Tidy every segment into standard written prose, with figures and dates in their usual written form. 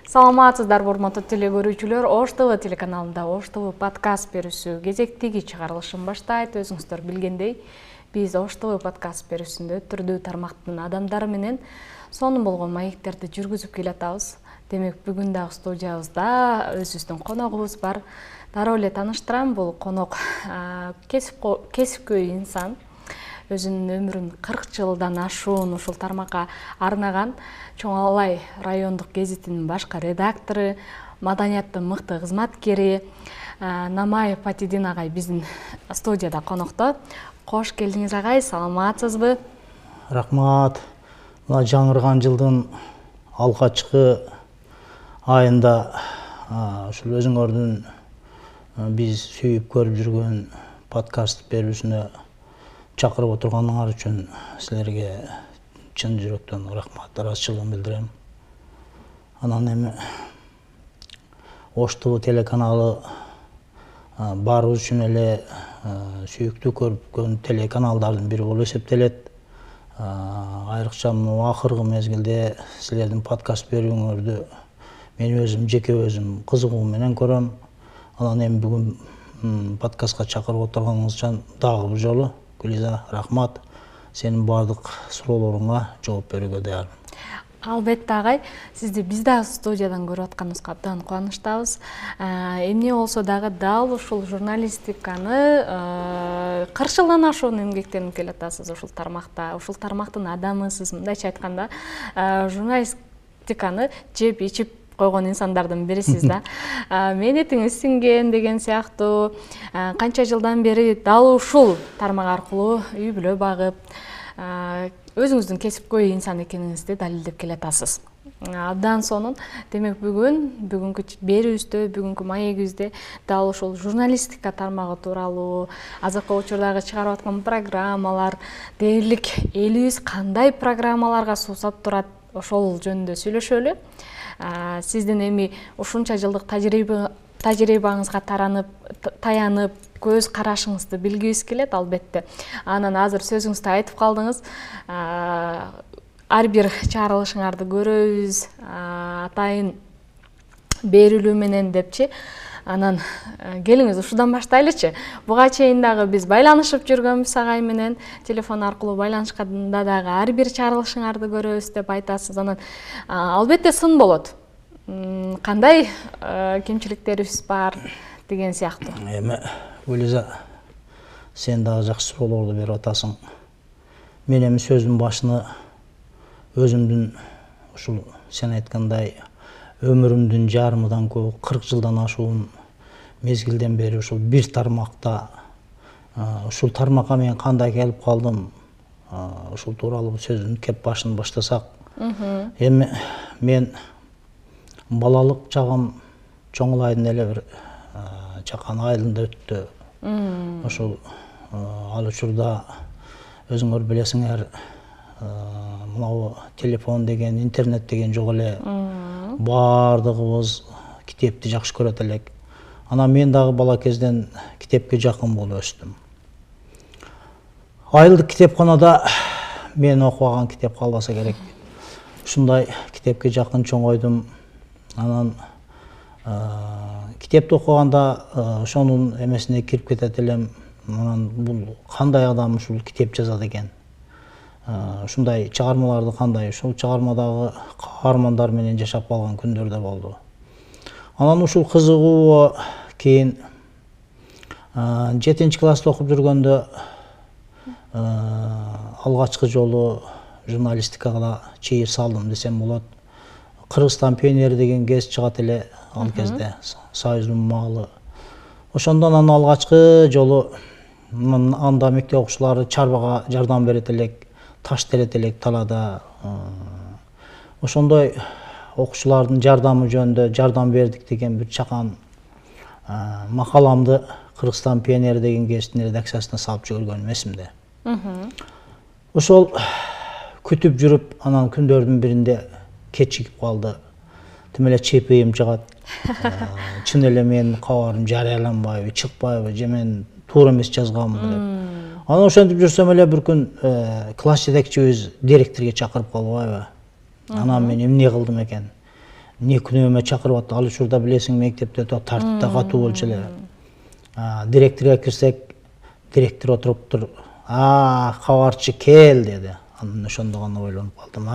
Саламатсыздар, урматтуу теле көрүүчүлөр. Ош ТВ телеканалында Ош ТВ подкаст берүүсү кезектеги чыгарылышын баштайт. Өзүңүздөр билгендей, биз Ош ТВ подкаст берүүсүндө түрдүү тармактын адамдары менен сонун болгон маектерди жүргүзүп келатабыз. Демек, бүгүн дагы студиябызда өзүбүздүн коногубуз бар. Дароо эле тааныштырам, бул конок кесипкөй инсан. Өзүнүн өмүрүн 40 жылдан ашуун ушул тармакка арнаган Чоң Алай райондук гезитинин башкы редактору, маданияттын мыкты кызматкери Намай Патидин агай биздин студияда конокто. Кош келдиңиз агай, саламатсызбы? Рахмат. Мына жаңырган жылдын алгачкы айында ушул өзүңөрдүн биз сүйүп көрүп жүргөн подкаст берүүсүнө чакырып отурганыңар үчүн силерге чын жүрөктөн рахмат, ыраазычылыгын билдирем. Анан эми Ош ТВ телеканалы баарыбыз үчүн эле сүйүктүү көрүлгөн телеканалдардын бири болуп эсептелет. Айрыкча акыркы мезгилде силердин подкаст берүүңөрдү мен өзүм жеке өзүм кызыгуу менен көрөм. Анан эми бүгүн подкастка чакырып отурганыңыз үчүн дагы бир жолу Гүлиза, рахмат. Сенин бардык суроолоруңа жооп берүүгө даярмын. Албетте агай, сизди биз дагы студиядан көрүп атканыбызга абдан кубанычтабыз. Эмне болсо дагы дал ушул журналистиканы 40 жылдан ашуун эмгектенип келатасыз ушул тармакта. Ушул тармактын адамысыз, мындайча айтканда, журналистиканы жеп ичип койгон инсандардын бирисиз да. Мээнетиңиз сиңген деген сыяктуу канча жылдан бери дал ушул тармак аркылуу үй бүлө багып, өзүңүздүн кесипкөй инсан экениңизди далилдеп келатасыз. Абдан сонун. Демек, бүгүнкү берүүбүздө, бүгүнкү маегибизде дал ушул журналистика тармагы тууралуу, азыркы учурдагы чыгарып аткан программалар, дээрлик элибиз кандай программаларга суусап турат, ошол жөнүндө сүйлөшөлү. Сиздин эми ушунча жылдык тажрыйбаңызга таянып, көз карашыңызды билгибиз келет, албетте. Анан азыр сөзүңүздү айтып калдыңыз. Ар бир чыгарылышыңарды көрөбүз, атайын берилүү менен депчи. Анан келиңиз ушудан баштайлычы. Буга чейин дагы биз байланышып жүргөнбүз агай менен, телефон аркылуу байланышканда дагы ар бир чыгарылышыңарды көрөбүз деп айтасыз. Анан албетте сын болот. Кандай кемчиликтерибиз бар деген сыяктуу. Эми Гүлиза, сен дагы жакшы суроолорду берип атасың. Мен эми сөздүн башыны өзүмдүн ушул сен айткандай өмүрүмдүн жарымыдан көп 40 жылдан ашуун мезгилден бери ушул бир тармакта, ушул тармакка мен кандай келип калдым, ушул тууралуу сөздүн кеп башын баштасак. Эми мен балалык чагым Чоң Алайдын эле бир чакан айылында өттү. Ошол ал учурда өзүңөр билесиңер, мынау телефон деген, интернет деген жок эле. Бардыгыбыз китепти жакшы көрөт элек. Анан мен дагы бала кезден китепке жакын болуп өстүм. Айылдык китепканада мен окубаган китеп калбаса керек. Ушундай китепке жакын чоңойдум. Анан китепти окуганда ошонун эмесине кирип кетет элем. Анан бул кандай адам ушул китеп жазат экен? Ушундай чыгармаларды кандай? Ушул чыгармадагы каармандар менен жашап калган күндөр да болду. Анан ушул кызыгуу кийин 7-класста окуп жүргөндө алгачкы жолу журналистикага чейир салдым десем болот. Кыргызстан пионери деген гез чыгат эле ал кезде, Союздун маалы. Ошондон анан алгачкы жолу анда мектеп окуучулары чарбага жардам берет элек, таш терет элек талаада. Ошондой окуучулардын жардамы жөнүндө жардам бердик деген бир чакан макаламды Кыргызстан пионери деген гезиттин редакциясына салып жибергөнүм эсимде. Ошол күтүп жүрүп, анан күндөрдүн биринде кечигип калды. Тим эле ЧПИм чыгат. Чын эле менин кабарым жарыяланбайбы, чыкпайбы, же мен туура эмес жазганмын деп. Анан ошентип жүрсөм эле бир күн класс жетекчибиз директорго чакырып калбайбы. Анан мен эмне кылдым экен? не күнөмө чакырып атты. Ал учурда билесиң мектепте тартипте катуу болчу эле. Директорго кирсек, директор отуруптур. Кабарчы кел деди. Анан ошондо гана ойлонуп калдым.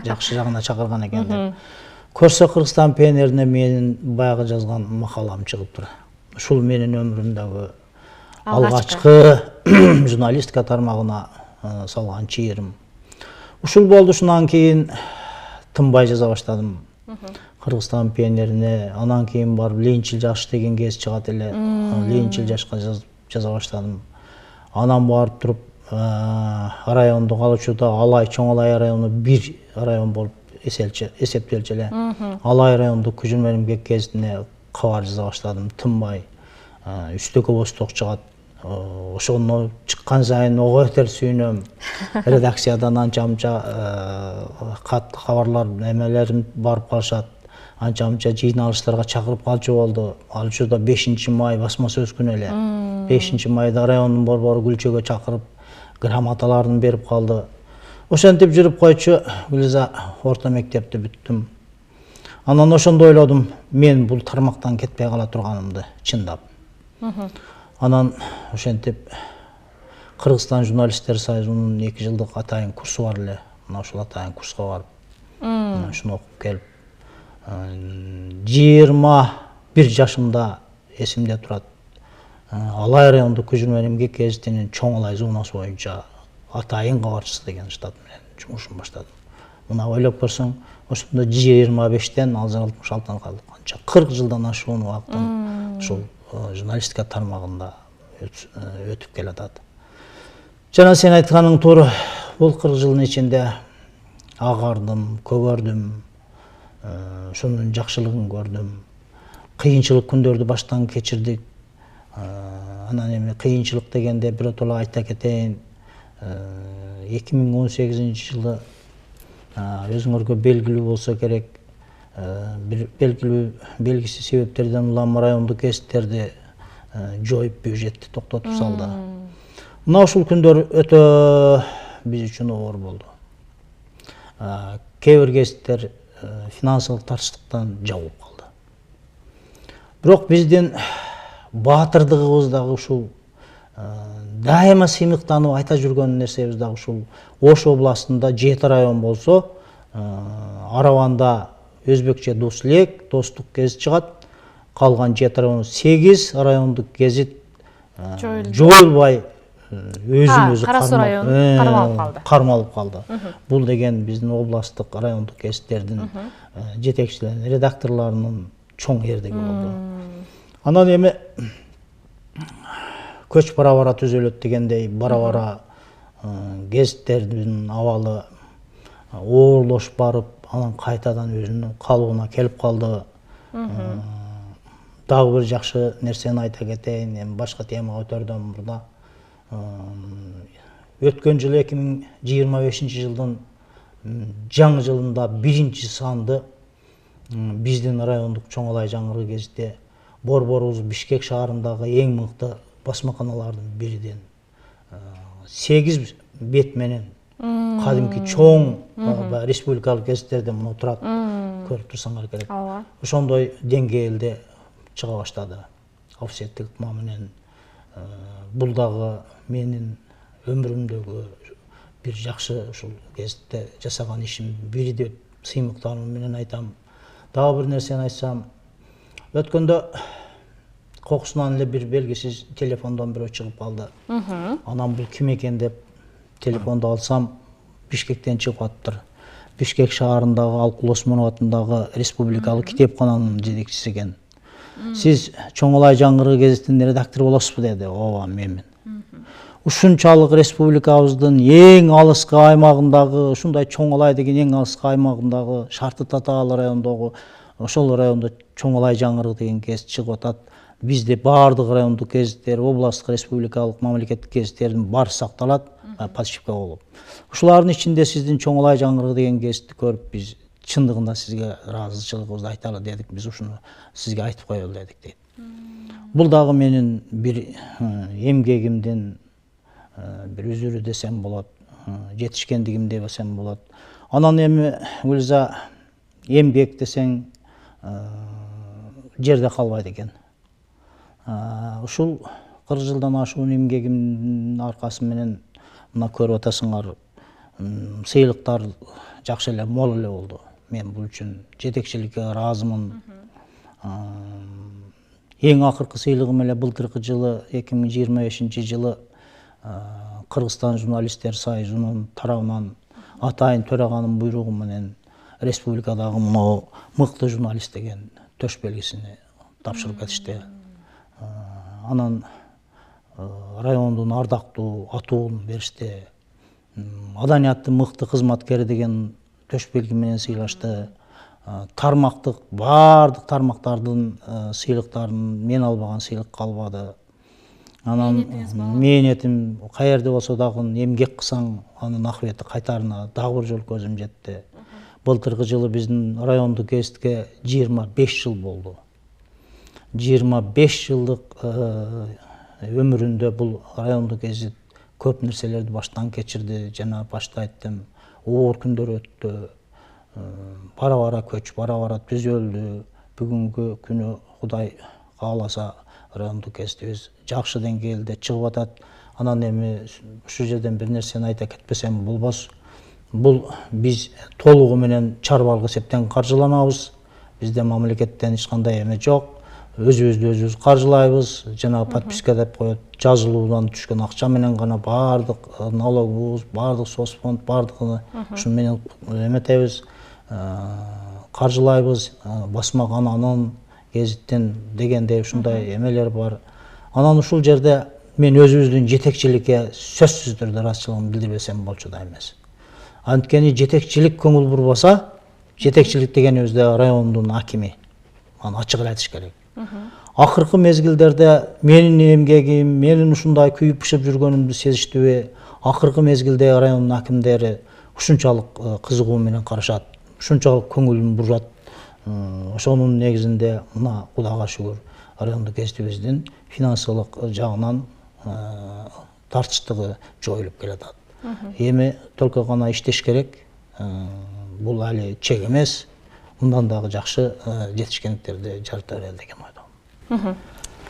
Жакшы жагына чакырган экен деп. Көрсө Кыргызстан пионерине менин баягы жазган макалам чыгыптыр. Ушул менин өмүрүмдөгү алгачкы журналистика тармагына салган чыйырым. Ушул болду. Ушундан кийин тынбай жаза баштадым. Кыргызстан пионерине, анан кийин барып Ленинчил жаш деген гез чыгат эле. Ленинчил жашка жаза баштадым. Анан барып туруп райондук ал учурда Алай, Чоң Алай району бир район болуп эсептелчү эле. Алай райондук көчүрмө эмгек гезитине кабар жаза баштадым. Тынбай үстөккө босток чыгат. Ошону чыккан сайын ого бетер сүйүнөм. Редакциядан анча-мынча кат кабарлар немелерим барып калышат. Анча-мынча жыйналыштарга чакырып калчу болду. Ал учурда 5-май басма сөз күнү эле. 5-майда райондун борбору Гүлчөгө чакырып грамоталарын берип калды. Ошентип жүрүп койчу. Гүлза орто мектепти бүттүм. Анан ошондо ойлодум, мен бул тармактан кетпей кала турганымды чындап. Анан ошентип Кыргызстан журналисттер союзунун 2 жылдык атайын курсу бар эле. Мына ушул атайын курска барып, ушуну окуп келип, 21 жашымда эсимде турат. Алай райондук көчүрмө эмгек гезитинин Чоң Алай зонасы боюнча атайын кабарчысы деген штат менен жумушун баштадым. Мына ойлоп көрсөң, ошондо 25тен азыр 66-тан калдык. Канча 40 жылдан ашуун убактын ушул журналистика тармагында өтүп келатат. Жана сен айтканың туура, бул 40 жылдын ичинде агардым, көгөрдүм, ошонун жакшылыгын көрдүм. Кыйынчылык күндөрдү баштан кечирдик. Анан эми кыйынчылык дегенде биротоло айта кетейин. 2018-жылы өзүңөргө белгилүү болсо керек, бир белгисиз себептерден улам райондук гезиттерди жоюп бюджетти токтотуп салды. Мына ушул күндөр өтө биз үчүн оор болду. Кээ бир гезиттер финансылык тартыштыктан жабылып калды. Бирок биздин баатырдыгыбыз дагы ушул дайыма сыймыктанып айта жүргөн нерсебиз дагы ушул Ош областында 7 район болсо, Араванда өзбекче Дуслек, Достук гезит чыгат. Калган 7 район 8 райондук гезит жоюлбай өзүн-өзү кармалып калды. Бул деген биздин областтык райондук гезиттердин жетекчилеринин, редакторлорунун чоң эрдиги болду. Анан эми көч бара-бара түзөлөт дегендей, бара-бара гезиттердин абалы оорлошуп барып, анан кайтадан өзүнүн калыбына келип калды. Дагы бир жакшы нерсени айта кетейин, эми башка темага өтөрдөн мурда. Өткөн жылы 2025-жылдын жаңы жылында 1-санды биздин райондук Чоң Алай жаңырыгы гезити борборубуз Бишкек шаарындагы эң мыкты басмаканалардын бириден 8 бет менен кадимки чоң республикалык гезиттерден мына турат, көрүп турсаңар керек. Ошондой деңгээлде чыга баштады. Офсеттик ыкма менен. Бул дагы менин өмүрүмдөгү бир жакшы ушул гезитте жасаган ишим бири деп сыймыктануу менен айтам. Дагы бир нерсени айтсам, өткөндө кокусунан эле бир белгисиз телефондон бирөө чыгып калды. Анан бул ким экен деп телефонду алсам, Бишкектен чыгып аттыр. Бишкек шаарындагы Алкул Осмонов атындагы республикалык китепкананын жетекчиси экен. Сиз Чоң Алай жаңырыгы гезитинин редактору болосузбу деди. Ооба, менмин. Ушунчалык республикабыздын эң алыскы аймагындагы, ушундай Чоң Алай деген эң алыскы аймагындагы Шарты Татаал райондогу ошол райондо Чоң Алай жаңырыгы деген гезит чыгып атат. Бизде баардык райондук гезиттер, областтык, республикалык, мамлекеттик гезиттердин баары сакталат, подшивка болуп. Ушулардын ичинде сиздин Чоң Алай жаңырыгы деген гезитти көрүп, биз чындыгында сизге ыраазычылыгыбызды айталы дедик. Биз ушуну сизге айтып коелу дедик дейт. Бул дагы менин бир эмгегимдин бир үзүрү десем болот, жетишкендигим десем болот. Анан эми Гүлза эмгек десең жерде калбайт экен. Ушул 40 жылдан ашуун эмгегимдин аркасы менен мына көрүп атасыңар, сыйлыктар жакшы эле мол эле болду. Мен бул үчүн жетекчиликке ыраазымын. Эң акыркы сыйлыгым эле былтыркы жылы 2025 жылы Кыргызстан журналисттер союзунун тарабынан атайын төраганын буйругу менен республикадагы мынау мыкты журналист деген төш белгисини тапшырып кетишти. Анан райондун ардактуу атоолун беришти. Маданиятты мыкты кызматкери деген төш белги менен сыйлашты. Тармактык бардык тармактардын сыйлыктарын мен албаган сыйлык калбады. Анан мээнетим каерде болсо дагы эмгек кылсаң анын акыбети кайтарына дагы бир жолу көзүм жетти. Былтыркы жылы биздин райондук гезитке 25 жыл болду. 25 жылдык өмүрүндө бул райондук гезит көп нерселерди баштан кечирди. Жана башта айттым, оор күндөр өттү. Бара-бара көч, бара-бара түзөлдү. Бүгүнкү күнү Кудай кааласа райондук гезитибиз жакшы деңгээлде чыгып атат. Анан эми ушул жерден бир нерсени айта кетпесем болбос. Бул биз толугу менен чарбалык эсептен каржыланабыз. Бизде мамлекеттен эч кандай эме жок. Өзүбүздү өзүбүз каржылайбыз. Жана подписка деп коет. Жазылуудан түшкөн акча менен гана бардык налогубуз, бардык соцфонд, бардыгын ушу менен эметебиз, каржылайбыз. Басма кананын гезиттен дегендей ушундай эмелер бар. Анан ушул жерде мен өзүбүздүн жетекчиликке сөзсүз түрдө ыраазычылыгымды билдирбесем болчу да эмес. Анткени жетекчилик көңүл бурбаса, жетекчилик дегенибизде райондун акими. Аны ачык эле айтыш керек. Акыркы мезгилдерде менин эмгегим, менин ушундай күйүп пышып жүргөнүмдү сезиштиби? Акыркы мезгилде райондун акимдери ушунчалык кызыгуу менен карашат, ушунчалык көңүлүн бурат. Ошонун негизинде мына Кудайга шүгүр райондук гезитибиздин финансылык жагынан тартыштыгы жоюлуп келатат. Эми только гана иштеш керек. Бул али чек эмес. Мындан дагы жакшы жетишкендиктерди жарыта берели деген ойдомун.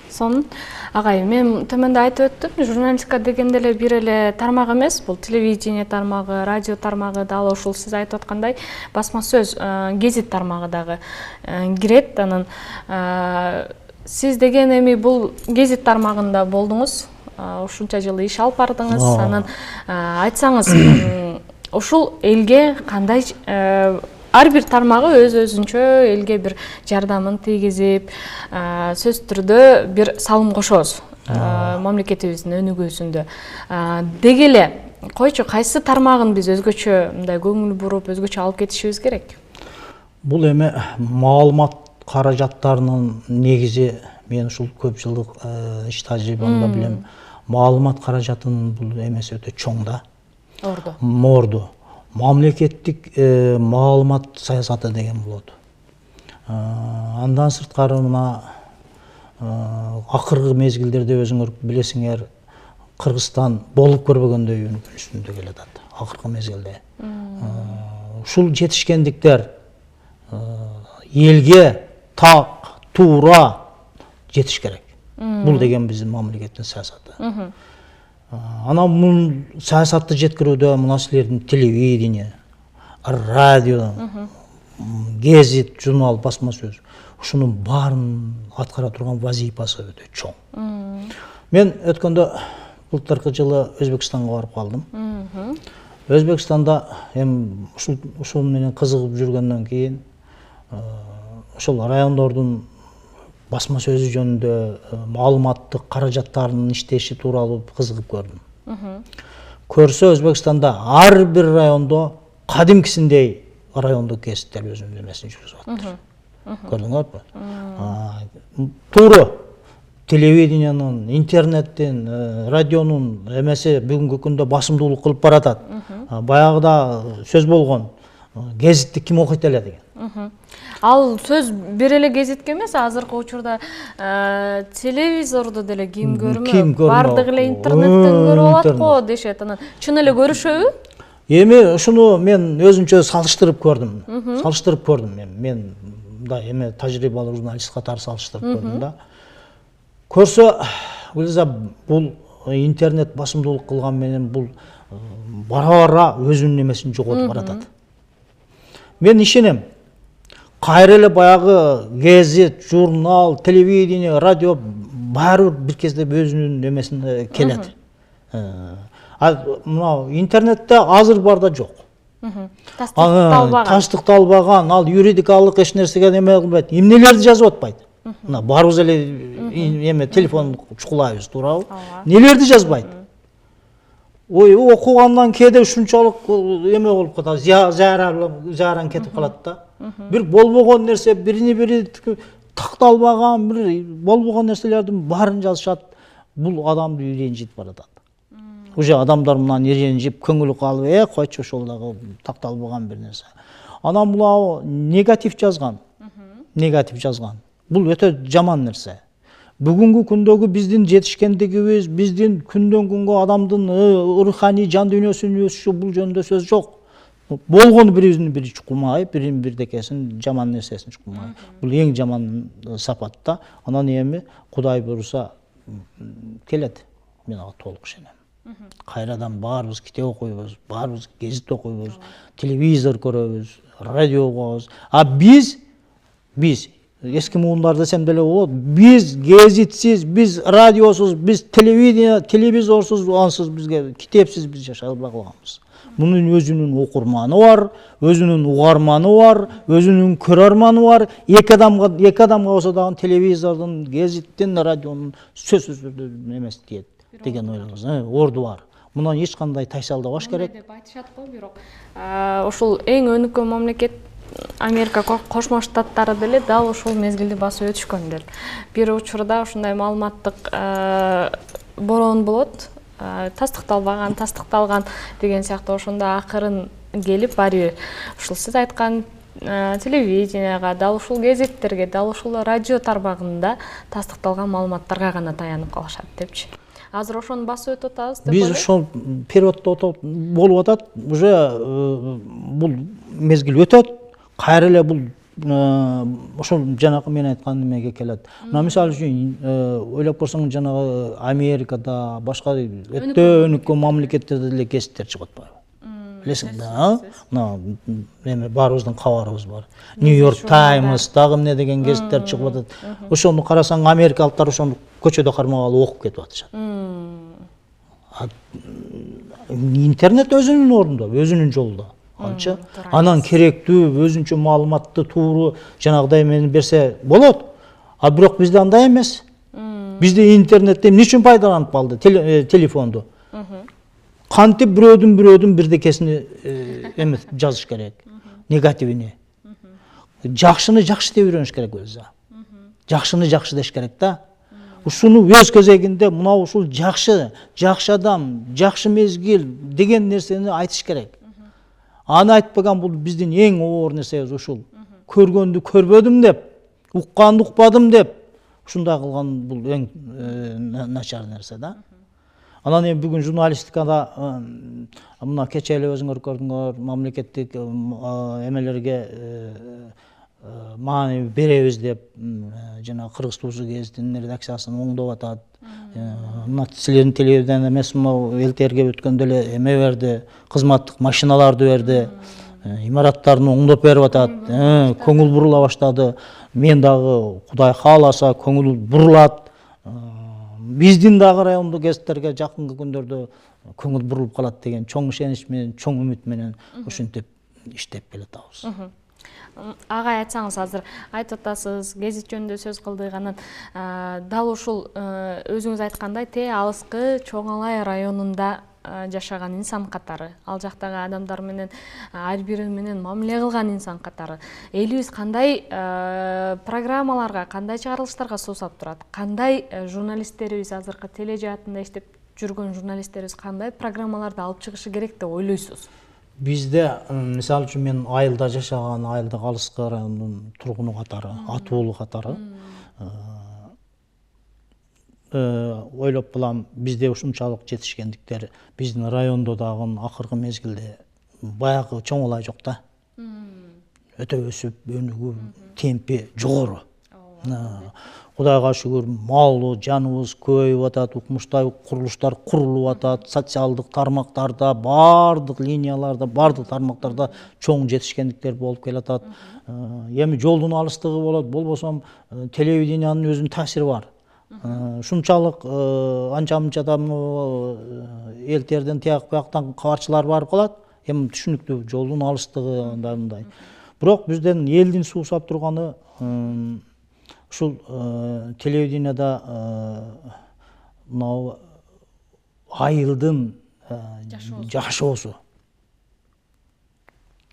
Сонун агай, мен төмөндө айтып өттүм, журналистика дегенде эле бир эле тармак эмес, бул телевидение тармагы, радио тармагы дал ушул сиз айтып аткандай басма сөз гезит тармагы дагы кирет. Анан сиз деген эми бул гезит тармагында болдуңуз, ушунча жыл иш алып бардыңыз. Анан айтсаңыз, ушул элге кандай ар бир тармагы өз-өзүнчө элге бир жардамын тийгизип, сөз түрдө бир салым кошобуз мамлекетибиздин өнүгүүсүндө. Деги эле койчу кайсы тармагын биз өзгөчө мындай көңүл буруп, өзгөчө алып кетишибиз керек? Бул эми маалымат каражаттарынын негизи, мен ушул көп жылдык иш тажрыйбамда билем, маалымат каражатынын бул эмеси өтө чоң да. Орду. Мамлекеттик маалымат саясаты деген болот. Андан сырткары мына акыркы мезгилдерде өзүңөр билесиңер, Кыргызстан болуп көрбөгөндөй үстүндө келатат. Акыркы мезгилде. Ушул жетишкендиктер элге так, туура жетиш керек. Бул деген биздин мамлекеттин саясаты. Анан бул саясатты жеткирүүдө мына силердин телевидение, радио, гезит, журнал, басма сөз, ушунун баарын аткара турган вазифасы өтө чоң. Мен өткөндө былтыркы жылы Өзбекстанга барып калдым. Өзбекстанда эми ушул менен кызыгып жүргөндөн кийин ошол райондордун басма сөзү жөнүндө маалыматтык каражаттарынын иштеши тууралуу кызыгып көрдүм. Көрсө Өзбекстанда ар бир райондо кадимкисиндей райондук гезиттер өзүнүн эмесин жүргүзүп атат. Көрдүңөрбү? Туура телевидениянын, интернеттин, радионун эмеси бүгүнкү күндө басымдуулук кылып баратат. Баягыда сөз болгон гезитти ким окуйт эле деген. Ал сөз бир эле гезитке эмес, азыркы учурда телевизорду деле ким көрмөк, бардык эле интернеттен көрүп алат го дешет. Анан чын эле көрүшөбү? Эми ушуну мен өзүнчө салыштырып көрдүм. Мен да эми тажрыйбалуу журналист катары салыштырып көрдүм да. Көрсө, Гүлза, бул интернет басымдуулук кылган менен бул бара-бара өзүнүн эмесин жоготуп баратат. Мен ишенем. Кайра эле баягы гезит, журнал, телевидение, радио баары бир кезде өзүнүн эмесине келет. Мына интернетте азыр бар да жок. Тастыкталбаган, ал юридикалык эч нерсеге неме кылбайт. Эмнелерди жазып атпайт. Мына барыбыз эле эме телефон чукулайбыз, туурабы? Нелерди жазбайт. Ой, окугандан кээде ушунчалык эме болуп калат, зааран кетип калат да. Бир болбогон нерсе, бири такталбаган, бир болбогон нерселердин баарын жазышат. Бул адамды ренжитип баратат. Уже адамдар мындан ренжип, көңүлү калып, койчу ошол дагы такталбаган бир нерсе. Анан булар негатив жазган. Бул өтө жаман нерсе. Бүгүнкү күндөгү биздин жетишкендигибиз, биздин күндөн күнгө адамдын руханий жан дүйнөсүнүн өсүшү бул жөнүндө сөз жок. Болгону бирибиздин бири чукулмай, бирдекесин жаман нерсесин чукулмай. Бул эң жаман сапат да. Анан эми Кудай буйруса келет. Мен ага толук ишенем. Кайрадан баарыбыз китеп окуйбуз, баарыбыз гезит окуйбуз, телевизор көрөбүз, радио угабыз. А биз эски муундар десем деле болот. Биз гезитсиз, биз радиосуз, биз телевизорсуз, ансыз бизге китепсиз биз жашай албай калганбыз. Мунун өзүнүн окурманы бар, өзүнүн угарманы бар, өзүнүн көрөрманы бар. Эки адамга болсо дагы телевизордун, гезиттин, радионун сөзсүз эмес тиет деген ойлойбуз. Орду бар. Мундан эч кандай тайсалдабаш керек. Деп айтышат го, бирок ушул эң өнүккөн мамлекет Америка Кошмо Штаттары деле дал ушул мезгилди басып өтүшкөндөр. Бир учурда ушундай маалыматтык борон болот. Тастыкталган деген сыяктуу ошондо акырын келип барыбир ушул сиз айткан телевиденияга, дал ушул гезиттерге, дал ушул радио тармагында тастыкталган маалыматтарга гана таянып калышат депчи. Азыр ошону басып өтүп атабыз деп ойлойм. Биз ошол периодто болуп атат. Уже бул мезгил өтөт. Кайра эле бул ошол жанагы мен айткан немеге келет. Мына мисалы үчүн ойлоп көрсөң, жанагы Америкада, башка өтө өнүккөн мамлекеттерде деле гезиттер чыгып атпайбы? Билесиң да, мына эме баарыбыздын кабарыбыз бар. Нью-Йорк Таймс, дагы эмне деген гезиттер чыгып атат. Ошону карасаң, америкалыктар ошону көчөдө кармап алып окуп кетип атышат. Интернет өзүнүн ордунда, өзүнүн жолунда. Анча анан керектүү, өзүнчө маалыматты тууру жанагыдай мени берсе болот. А бирок бизде андай эмес. Бизде интернетте эмне үчүн пайдаланып калды телефонду? Кантип бирөөдүн бирдекесини эме жазыш керек, негативини. Жакшыны жакшы деп үйрөнүш керек өзү. Жакшыны жакшы деш керек да. Ушуну өз кезегинде мына ушул жакшы адам, жакшы мезгил деген нерсени айтыш керек. Аны айтпаган бул биздин эң оор нерсебиз ушул. Көргөндү көрбөдүм деп, укканды укпадым деп, ушундай кылган бул эң начар нерсе да. Анан эми бүгүн журналистикада мына кече эле өзүңөр көрдүңөр, мамлекеттик эмелерге маани беребиз деп жана Кыргыз Туусу гезитинин редакциясын оңдоп атат. Мына силердин телевидение эмес, мына элтерге өткөндө эле эме берди, кызматтык машиналарды берди, имараттарын оңдоп берип атат, көңүл бурула баштады. Мен дагы Кудай кааласа көңүл бурулат. Биздин дагы райондо гезиттерге жакынкы күндөрдө көңүл бурулуп калат деген чоң ишенич менен, чоң үмүт менен ушинтип иштеп келатабыз. Агай, айтсаңыз, азыр айтып атасыз, гезит жөнүндө сөз кылдык, анан дал ушул өзүңүз айткандай алыскы Чоң Алай районунда жашаган инсан катары, ал жактагы адамдар менен ар бири менен мамиле кылган инсан катары элибиз кандай программаларга, кандай чыгарылыштарга суусап турат? Кандай журналисттерибиз, азыркы теле жаатында иштеп жүргөн журналисттерибиз кандай программаларды алып чыгышы керек деп ойлойсуз? Bizde misal üçün men Айылда жашаган, Айылда алыскы районунун тургуну катары, атуулу катары ойлоп булам, бизде ушунчалык жетишкендиктер биздин райондо дагы акыркы мезгилде баягы чоңолай жок да. Өтө өсүп, өнүгүү темпи жогору. Кудайга шүгүр, малуу жаныбыз көбөйүп атат, укмуштай курулуштар курулуп атат, социалдык тармактарда, бардык линияларда, бардык тармактарда чоң жетишкендиктер болуп келатат. Эми жолдун алыстыгы болот, болбосо телевидениянын өзүнүн таасири бар. Шунчалык анча-мынча да элтерден тияк бияктан кабарчылар барып калат. Эми түшүнүктүү, жолдун алыстыгы мындай. Бирок бизден элдин суусап турганы ушул телевиденияда мынау айылдын жашоосу,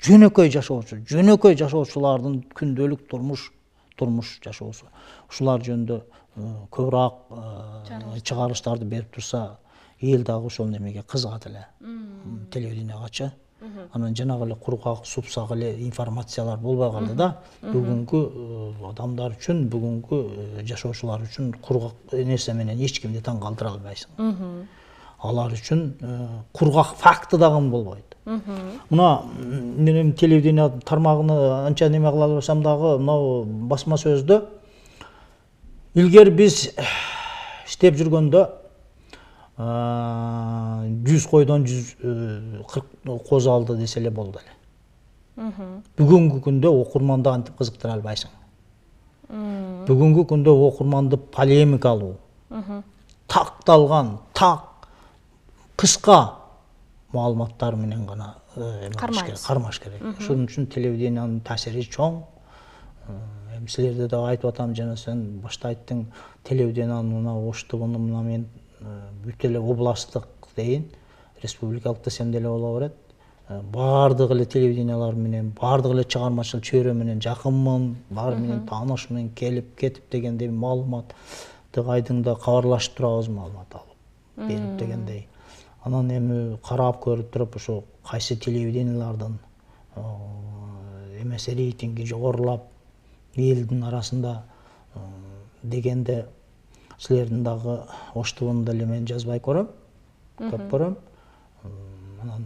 жөнөкөй жашоочулардын күндөлүк турмуш жашоосу. Ушулар жөнүндө көбүрөөк чыгарылыштарды берип турса, эл дагы ошол немеге кызыгат эле. Телевидениягачы. Анан жанагы эле кургак, супсак эле информациялар болбой калды да. Бүгүнкү адамдар үчүн, бүгүнкү жашоочулар үчүн кургак нерсе менен эч кимди таң калтыра албайсың. Алар үчүн кургак факты дагы болбойт. Мына мен телевидение тармагына анча неме кыла албасам дагы, мына басма сөздө илгери биз иштеп жүргөндө 100 койдон 140 коз алды десе эле болду эле. Бүгүнкү күндө окурманды антип кызыктыра албайсың. Бүгүнкү күндө окурманды полемикалуу, такталган, кыска маалыматтар менен гана кармаш керек. Ошон үчүн телевидениянын таасири чоң. Эми силерде да айтып атам, жана сен башта айттың, телевидениянын мына Ош ТВны мына мен бүт эле областтык дейин, республикалык десем деле боло берет. Бардык эле телевидениялар менен, бардык эле чыгармачыл чөйрө менен жакынмын, баары менен таанышмын, келип кетип дегендей маалыматты айдыңда кабарлашып турабыз, маалымат алып берип дегендей. Анан эми карап көрүп туруп, ошо кайсы телевидениялардын эмес рейтинги жогорулап элдин арасында дегенде силердин дагы Ош ТВны деле мен жазбай көрөм, көп көрөм. Анан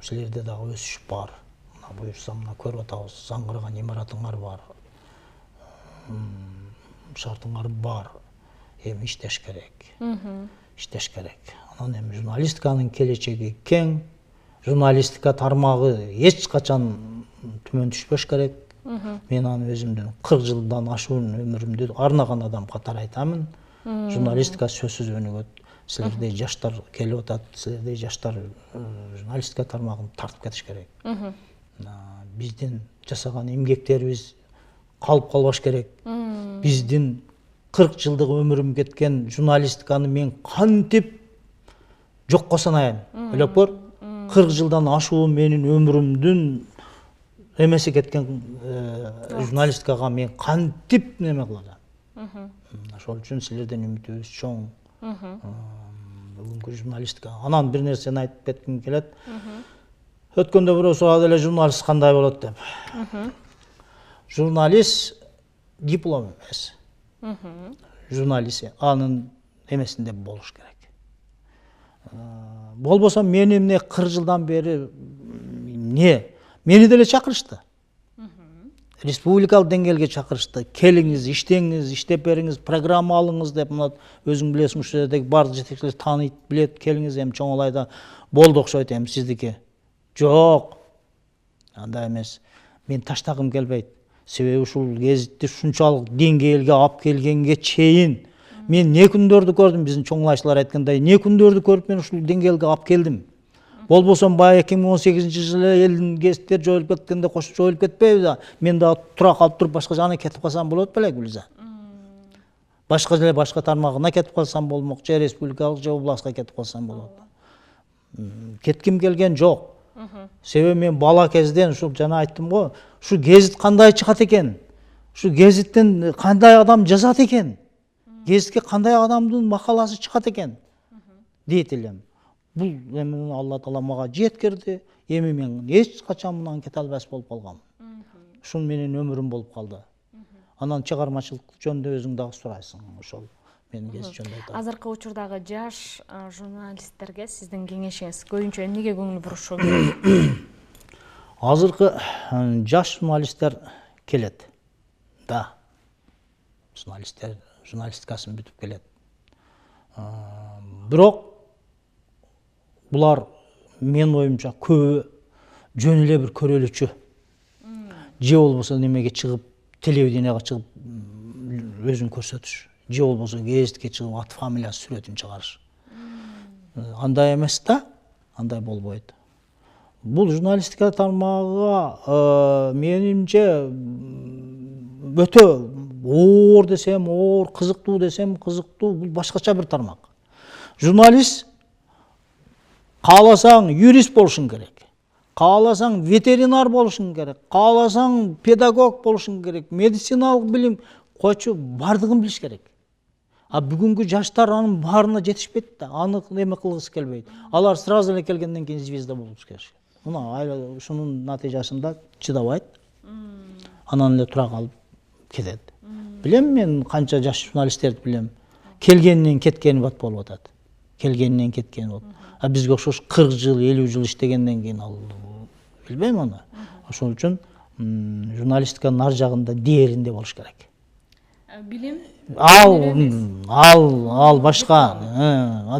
силерде дагы өсүш бар. Мына буюрса мына көрүп атабыз, заңгыраган имаратыңар бар. Шартыңар бар. Эми иштеш керек. Иштеш керек. Анан эми журналистиканын келечеги кең. Журналистика тармагы эч качан төмөн түшпөш керек. Мен аны өзүмдүн 40 жылдан ашуун өмүрүмдү арнаган адам катары айтамын. Журналистика сөзсүз өнүгөт. Силердей жаштар келип атат, силердей жаштар журналистика тармагын тартып кетиш керек. Биздин жасаган эмгектерибиз калып калбаш керек. Биздин 40 жылдык өмүрүм кеткен журналистиканы мен кантип жокко санайм. Ойлоп көр. 40 жылдан ашуун менин өмүрүмдүн эмеси кеткен журналистикага мен кантип неме кылам. Ошол үчүн силерден үмүтүбүз чоң. Бүгүнкү журналистика. Анан бир нерсени айтып кетким келет. Өткөндө бирөө сурады эле, журналист кандай болот деп. Журналист диплом эмес. Журналист анын эмесинде болуш керек. Болбосо мени эмне 40 жылдан бери мени деле чакырышты. Республикалык деңгээлге чакырышты. Келиңиз, иштеңиз, иштеп бериңиз, программа алыңыз деп, мына өзүң билесиң, ушул жердеги бардык жетекчилер тааныйт, билет, келиңиз, эми чоңолайда болду окшойт, эми сиздики. Жок. Андай эмес. Мен таштагым келбейт. Себеби ушул гезитти ушунчалык деңгээлге алып келгенге чейин мен не күндөрдү көрдүм, биздин чоңлайчылар айткандай, не күндөрдү көрүп мен ушул деңгээлге алып келдим. Болбосо баягы 2018-жылы элдин гезиттер жоюлуп кеткенде кошуп жоюлуп кетпейби да, мен да тура калып туруп башка жагына кетип калсам болот белек билсе. Башка тармагына кетип калсам болмок, же республикалык, же областка кетип калсам болот. Кетким келген жок. Себеби мен бала кезден ушул жана айттым го, ушу гезит кандай чыгат экен? Ушу гезиттен кандай адам жазат экен? Гезитке кандай адамдын макаласы чыгат экен? Дейт элем. Бул эми Алла Таала мага жеткирди. Эми мен эч качан мындан кете албас болуп калгам. Ушул менин өмүрүм болуп калды. Анан чыгармачылык жөнүндө өзүң дагы сурайсың. Ошол менин гезит жөнүндө айтам. Азыркы учурдагы жаш журналисттерге сиздин кеңешиңиз көбүнчө эмнеге көңүл бурушу керек? азыркы жаш журналисттер келет да, журналистикасын бүтүп келет. Бирок булар мен оюмча көбү жөн эле бир көрөлүчү. Же болбосо немеге чыгып, телевиденияга чыгып өзүн көрсөтүш. Же болбосо гезитке чыгып ат фамилиясы сүрөтүн чыгарыш. Андай эмес да, андай болбойт. Бул журналистика тармагыга менимче өтө оор десем оор, кызыктуу десем кызыктуу, бул башкача бир тармак. Журналист кааласаң юрист болушуң керек, кааласаң ветеринар болушуң керек, кааласаң педагог болушуң керек, медициналык билим, койчу бардыгын билиш керек. А бүгүнкү жаштар анын баарына жетишпейт да, аны эме кылгысы келбейт. Алар сразу эле келгенден кийин звезда болуш керек. Мына ушунун натыйжасында чыдабайт. Анан эле тура калып кетет. Билем мен канча жаш журналисттерди билем. Келгенинен кеткени бат болуп атат. Келгенинен кеткени болуп. А бизге окшош 40 жыл, 50 жыл иштегенден кийин ал билбейм аны. Ошол үчүн журналистиканын ар жагында дээринде болуш керек. Билим ал башка.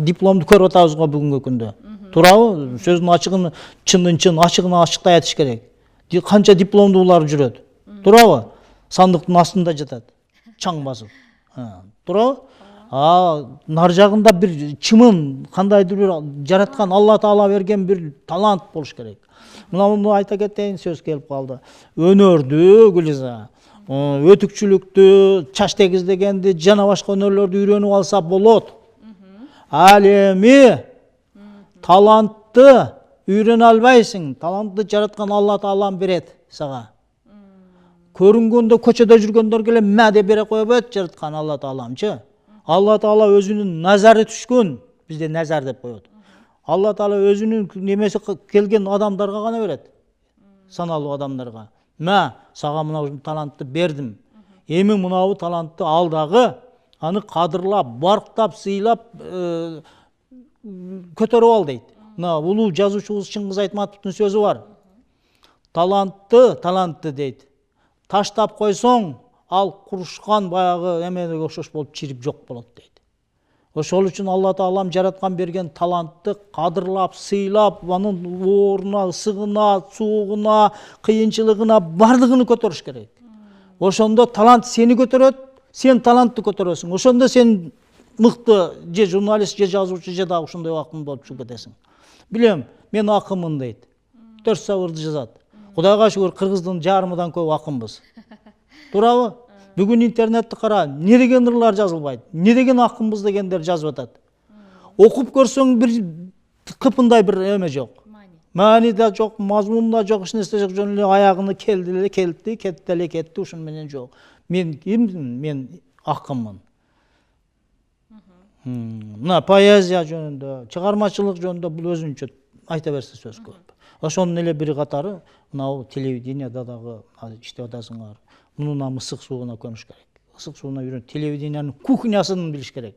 Дипломду көрүп атабыз го бүгүнкү күндө. Туурабы? Сөздүн ачыгын чын ачыгын ачыктай айтыш керек. Канча дипломдуулар жүрөт. Туурабы? Сандыктын астында жатат. Чаң басып. Туурабы? Нар жагында бир чымын, кандайдыр бир жараткан Алла Таала берген бир талант болуш керек. Муну айта кетейин, сөз келип калды. Өнөрдү, Гүлиза, өтүкчүлүктү, чач тегиздегенди, жана башка өнөрлөрдү үйрөнүп алса болот. Ал эми талантты үйрөнө албайсың. Талантты жараткан Алла Таалам берет сага. Көрүнгөндө көчөдө жүргөндөр келе мә деп бере койбойт жараткан Алла Тааламчы. Алла Таала өзүнүн назары түшкөн, бизде назар деп коет. Алла Таала өзүнүн немеси келген адамдарга гана берет. Саналуу адамдарга. Мә, сага мына талантты бердим. Эми мынабу талантты ал дагы аны кадырлап, барктап, сыйлап көтөрүп ал дейт. Мына улуу жазуучубуз Чыңгыз Айтматовдун сөзү бар. Талантты дейт. Таштап койсоң, ал курушкан баягы эмеге окшош болуп чирип жок болот дейт. Ошол үчүн Алла Таалам жараткан берген талантты кадырлап, сыйлап, анын ооруна, ысыгына, суугуна, кыйынчылыгына бардыгын көтөрүш керек. Ошондо талант сени көтөрөт, сен талантты көтөрөсүң. Ошондо сен мыкты же журналист, же жазуучу, же да ушундай акын болуп чыгып кетесиң. Билем, мен акынмын дейт. 4 сабырды жазат. Кудайга шүгүр, кыргыздын жарымыдан көп акынбыз. Туурабы? Бүгүн интернетти кара, не деген ырлар жазылбайт, не деген акынбыз дегендер жазып атат. Окуп көрсөң бир кыпындай бир эме жок. Маани да жок, мазмун да жок, эч нерсе жок, жөн эле аягына келди, кетти, ушун менен жок. Мен киммин? Мен акынмын. Мына поэзия жөнүндө, чыгармачылык жөнүндө бул өзүнчө айта берсе сөз көп. Ошонун эле бир катары мына телевиденияда дагы иштеп атасыңар. Мунун ысык сууна көнүш керек. Ысык сууна үйрөнүп, телевидениянын кухнясын билиш керек.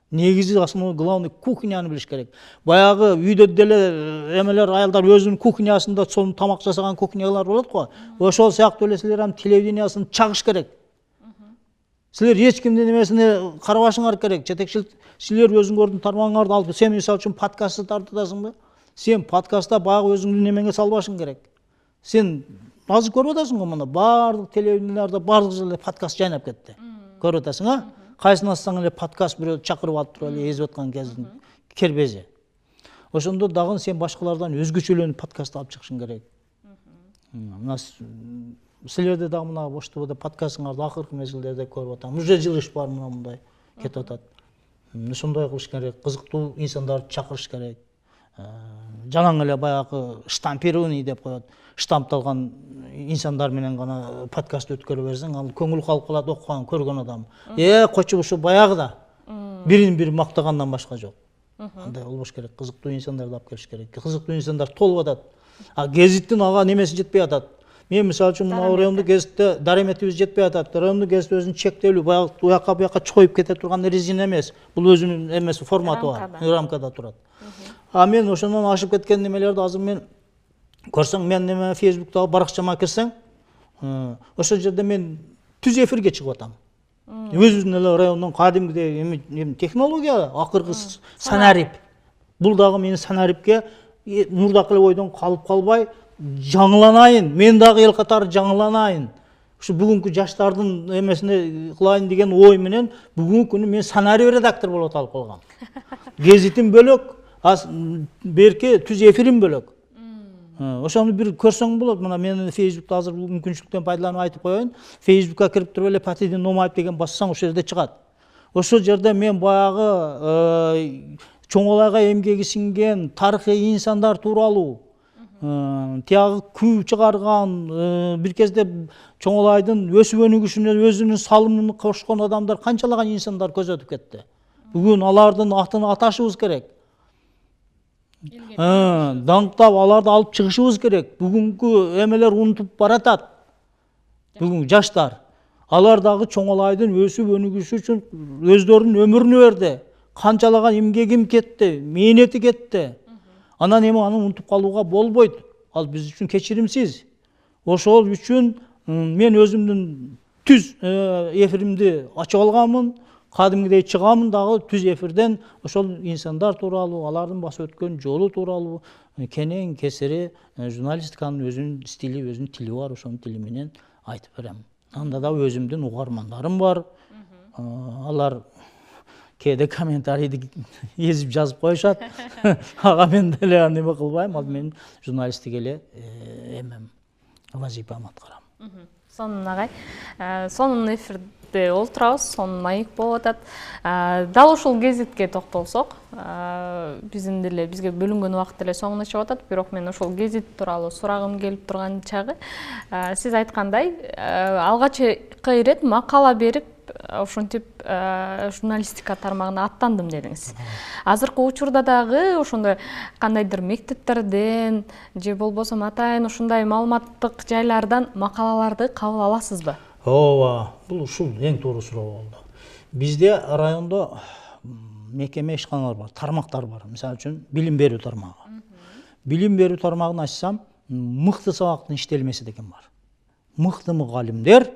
Негизи основной главный кухняны билиш керек. Баягы үйдө деле эмелер аялдар өзүнүн кухнясында сонун тамак жасаган кухнялар болот го. Ошол сыяктуу эле силер ам телевидениясын чагыш керек. Силер эч кимдин эмесине карабашыңар керек. Жетекчилик силер өзүңөрдүн тармагыңарды алып, сен мисалы үчүн подкастты тартасыңбы? Сен подкастта баягы өзүңдүн эмеңе салбашың керек. Сен азыр көрүп атасың го, мына баардык телевиденияларда баардык эле подкаст жайнап кетти. Көрүп атасың, а? Кайсын алсаң эле подкаст бирөө чакырып алып туруп эле эзип аткан кездин кербези. Ошондо дагы сен башкалардан өзгөчөлөнүп подкаст алып чыгышың керек. Мына силерде дагы мына Боштубада подкастыңарды акыркы мезгилдерде көрүп атам. Уже жылыш бар мындай кетип атат. Ушундай кылыш керек, кызыктуу инсандарды чакырыш керек. Жалаң эле баягы штампированный деп коет. Штампталган инсандар менен гана подкаст өткөрө берсең, ал көңүл калып калат окуган, көргөн адам. Койчу ушу баягыда. Бирин бири мактагандан башка жок. Андай болбош керек, кызыктуу инсандарды алып келиш керек. Кызыктуу инсандар толуп атат. А гезиттин ага немеси жетпей атат. Мен мисалы үчүн мына райондук гезитте дареметибиз жетпей атат. Райондук гезит өзүнүн чектелүү, баягы уякка буякка чоюп кете турган резина эмес. Бул өзүнүн эмеси, форматы бар, рамкада турат. А мен ошондон ашып кеткен немелерди азыр мен көрсөң мен неме Facebook'тагы баракчама кирсең, ошол жерде мен түз эфирге чыгып атам. Өзүбүздүн эле райондон кадимгидей технология акыркы санарип. Бул дагы менин санарипке мурдакы ойдон калып калбай жаңыланайын, мен дагы эл катары жаңыланайын. Ушу бүгүнкү жаштардын эмесине кылайын деген ой менен бүгүнкү күнү мен санарип редактор болуп аталып калгам. Гезитим бөлөк, берки түз эфирим бөлөк. Ошону бир көрсөң болот. Мына мен Facebook'та азыр бул мүмкүнчүлүктөн пайдаланып айтып коеюн. Facebook'ка кирип туруп эле Патидин Номаев деген бассаң ошол жерде чыгат. Ошол жерде мен баягы чоңолайга эмгеги сиңген тарыхый инсандар тууралуу, тиягы күү чыгарган, бир кезде Чоңолайдын өсүп өнүгүшүнө өзүнүн салымын кошкон адамдар канчалаган инсандар көз өтүп кетти. Бүгүн алардын атын аташыбыз керек. Даңктап аларды алып чыгышыбыз керек. Бүгүнкү эмелер унутуп баратат. Бүгүн жаштар. Алар дагы Чоңолайдын өсүп өнүгүшү үчүн өздөрүнүн өмүрүн берди. Канчалаган эмгегим кетти, мээнети кетти. Анан эми аны унутуп калууга болбойт. Ал биз үчүн кечиримсиз. Ошол үчүн мен өзүмдүн түз эфиримди ачып алганмын. Кадимгидей чыгамын дагы түз эфирден ошол инсандар тууралуу, алардын басып өткөн жолу тууралуу кенен кесири журналистиканын өзүнүн стили, өзүнүн тили бар, ошонун тили менен айтып берем. Анда да өзүмдүн угармандарым бар. Алар кээде комментарийди езип жазып коюшат. Ага мен деле неме кылбайм, ал менин журналисттик эле эмем, вазипам аткарам. Сонун агай, сонун эфирде олтурабыз, сонун маек болуп атат. Дал ушул гезитке токтолсок, биздин деле бизге бөлүнгөн убакыт деле соңуна чыгып атат, бирок мен ошол гезит тууралуу сурагым келип турган чагы, сиз айткандай, алгачкы ирет макала берип, ошентип журналистика тармагына аттандым дедиңиз. Азыркы учурда дагы ошондой кандайдыр мектептерден же болбосо атайын ушундай маалыматтык жайлардан макалаларды кабыл аласызбы? Ооба, бул ушул эң туура суроо болду. Бизде райондо мекеме ишканалар бар, тармактар бар. Мисалы үчүн билим берүү тармагы. Билим берүү тармагын ачсам, мыкты сабактын иштелмеси деген бар. Мыкты мугалимдер,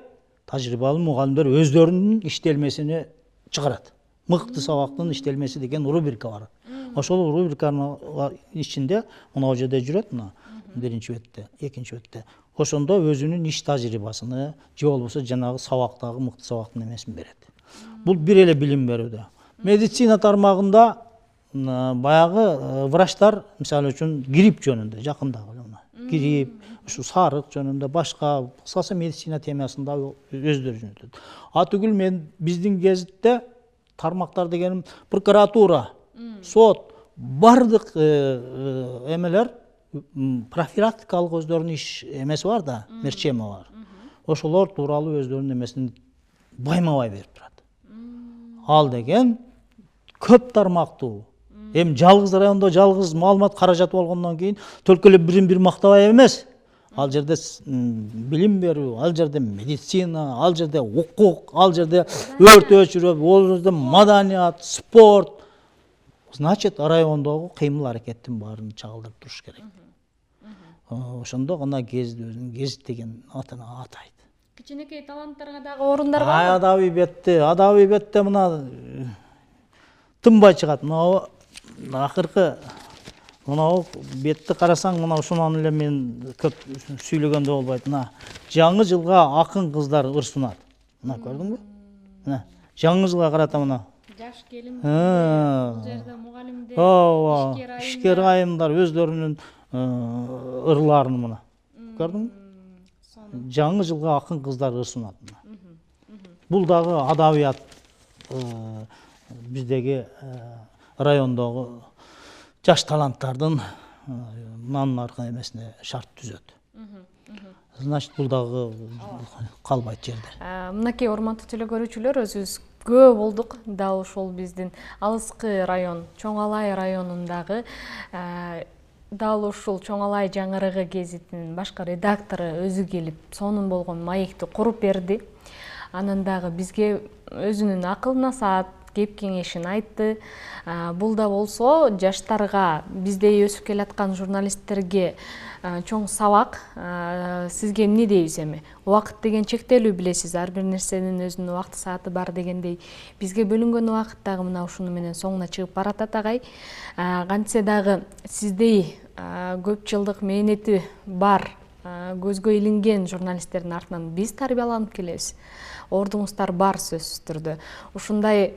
тажрыйбалуу мугалимдер өздөрүнүн иштелмесини чыгарат. Мыкты сабактын иштелмеси деген рубрика бар. Ошол рубриканын ичинде мына жерде жүрөт, мына биринчи бетте, экинчи бетте. Ошондо өзүнүн иш тажрыйбасыны, же болбосо жанагы сабактагы мыкты сабактын эмесин берет. Бул бир эле билим берүүдө. Медицина тармагында баягы врачтар, мисалы үчүн грипп жөнүндө, жакындагы грипп, ушу сарык жөнүндө, башка кыскасы медицина темасында өздөрү жөнөтөт. Түгүл мен биздин гезитте тармактар дегеним прокуратура, сот, бардык эмелер профилактикалык өздөрүнүн иш эмеси бар да, мерчеми бар. Ошолор тууралуу өздөрүнүн эмесин байма-бай берип турат. Ал деген көп тармактуу. Эми жалгыз райондо жалгыз маалымат каражаты болгондон кийин только эле бирин-бир мактабай эмес. Ал жерде билим берүү, ал жерде медицина, ал жерде укук, ал жерде өрт өчүрүү, ал жерде маданият, спорт. Значит, райондогу кыймыл аракеттин баарын чагылдырып туруш керек. Ошондо гана гезит өзүнүн гезит деген атына атайт. Кичинекей таланттарга дагы орундар барбы? Адабий бетте мына тынбай чыгат. Мына акыркы мына бетти карасаң, мына ушунан эле мен көп сүйлөгөндө болбойт. Мына жаңы жылга акын кыздар ырсунат. Мына көрдүңбү? Мына жаңы жылга карата мына жаш келин, бул жерде мугалимдер, ишкер айымдар өздөрүнүн ырларын мына. Көрдүңбү? Жаңы жылга акын кыздар ырсунат. Бул дагы адабият биздеги райондогу жаш таланттардын мынанын аркы эмесине шарт түзөт. Значит, бул дагы калбайт жерде. Мынакей урматтуу телекөрүүчүлөр, өзүбүз көп болдук дал ушул биздин алыскы район, Чоңалай районундагы дал ушул Чоңалай жаңырыгы гезитинин башкы редактору өзү келип, сонун болгон маекти куруп берди. Анан дагы бизге өзүнүн акыл насаат кеп кеңешин айтты. Бул да болсо жаштарга, биздей өсүп келаткан журналисттерге чоң сабак. Сизге эмне дейбиз эми? Убакыт деген чектелүү, билесиз, ар бир нерсенин өзүнүн убакыт сааты бар дегендей. Бизге бөлүнгөн убакыт дагы мына ушуну менен соңуна чыгып баратат агай. Кантсе дагы сиздей көп жылдык мээнети бар, көзгө илинген журналисттердин артынан биз тарбияланып келебиз. Ордуңуздар бар сөзсүз түрдө. Ушундай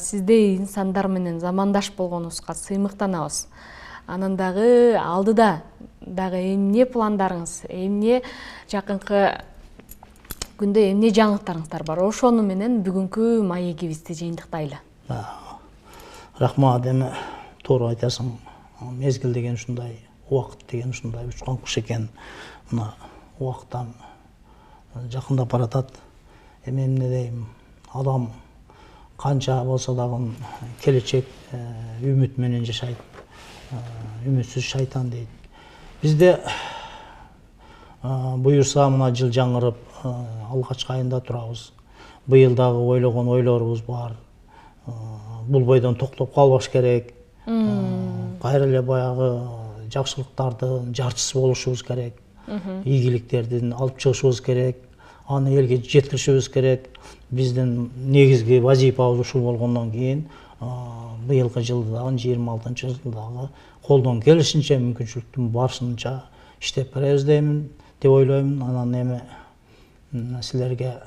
сиздей инсандар менен замандаш болгонубузга сыймыктанабыз. Анан дагы алдыда дагы эмне пландарыңыз, эмне жакынкы күндө эмне жаңылыктарыңыздар бар? Ошону менен бүгүнкү маегибизди жыйынтыктайлы. Рахмат, эми туура айтасың. Мезгил деген ушундай, убакыт деген ушундай учкан куш экен. Мына убакыттан жакындап баратат. Эми эмне дейм? Адам канча болсо дагы келечек үмүт менен жашайт. Үмүтсүз шайтан дейт. Бизде буюрса мына жыл жаңырып, алгачкы айында турабыз. Быйыл дагы ойлогон ойлорубуз бар. Бул бойдон токтоп калбаш керек. Кайра эле баягы жакшылыктардын жарчысы болушубуз керек. Ийгиликтердин алып чыгышыбыз керек. Аны элге жеткиришибиз керек. Биздин негизги вазифабыз ушул болгондон кийин быйылкы жылды дагы 26-жылды дагы колдон келишинче мүмкүнчүлүктүн барышынча иштеп беребиз деймин, деп ойлоймун. Анан эми силерге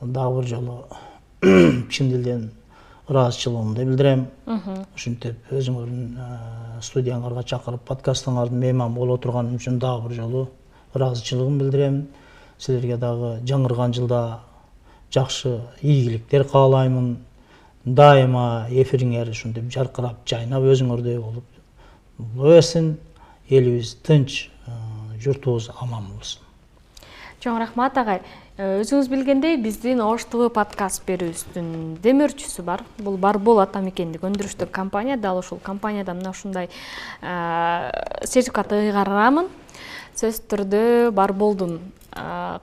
дагы бир жолу чын дилден ыраазычылыгымды билдирем. Ушинтип өзүңөрдүн студияңарга чакырып, подкастыңардын мейман боло турганым үчүн дагы бир жолу ыраазычылыгымды билдирем. Силерге дагы жаңырган жылда жакшы ийгиликтер каалаймын. Дайыма эфириңер ушинтип жаркырап, жайнап өзүңөрдөй болуп берсин. Элибиз тынч, журтубуз аман болсун. Чоң рахмат агай. Өзүңүз билгендей, биздин Ош ТВ подкаст берүүбүздүн демөөрчүсү бар. Бул Барбол Атамекендик өндүрүштүк компания. Дал ушул компанияда мына ушундай сертификатты ыйгарамын. Сөз түрдө Барболдун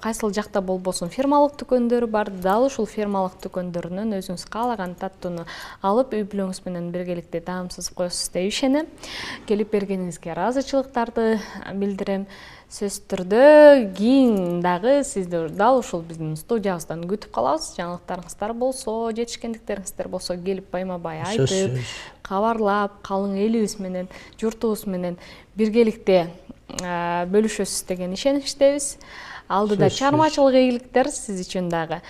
кайсыл жакта болбосун фирмалык дүкөндөрү бар. Дал ушул фирмалык дүкөндөрүнөн өзүңүз каалаган таттууну алып, үй бүлөңүз менен биргеликте таамсыз коесуз деп ишенем. Келип бергениңизге ыраазычылыктарды билдирем. Сөз түрдө кийин дагы сизди дал ушул биздин студиябыздан күтүп калабыз. Жаңылыктарыңыздар болсо, жетишкендиктериңиздер болсо келип байма-бай айтып, кабарлап, калың элибиз менен, журтубуз менен биргеликте бөлүшөсүз деген ишеничтебиз. Алдыда чыгармачылык ийгиликтер сиз үчүн дагы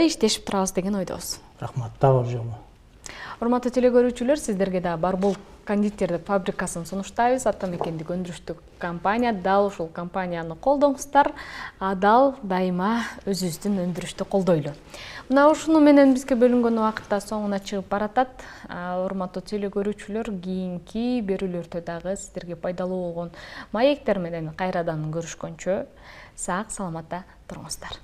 иштешип турабыз деген ойдобуз. Рахмат, дагы бир жолу. Урматтуу телекөрүүчүлөр, сиздерге дагы Барбол кондитердик фабрикасын сунуштайбыз. Атамекендик өндүрүштүк компания. Дал ушул компанияны колдоңуздар. Адал дайыма өзүбүздүн өндүрүштү колдойлу. Мына ушуну менен бизге бөлүнгөн убакытта соңуна чыгып баратат. Урматтуу телекөрүүчүлөр, кийинки берүүлөрдө дагы сиздерге пайдалуу болгон маектер менен кайрадан көрүшкөнчө сак саламатта туруңуздар.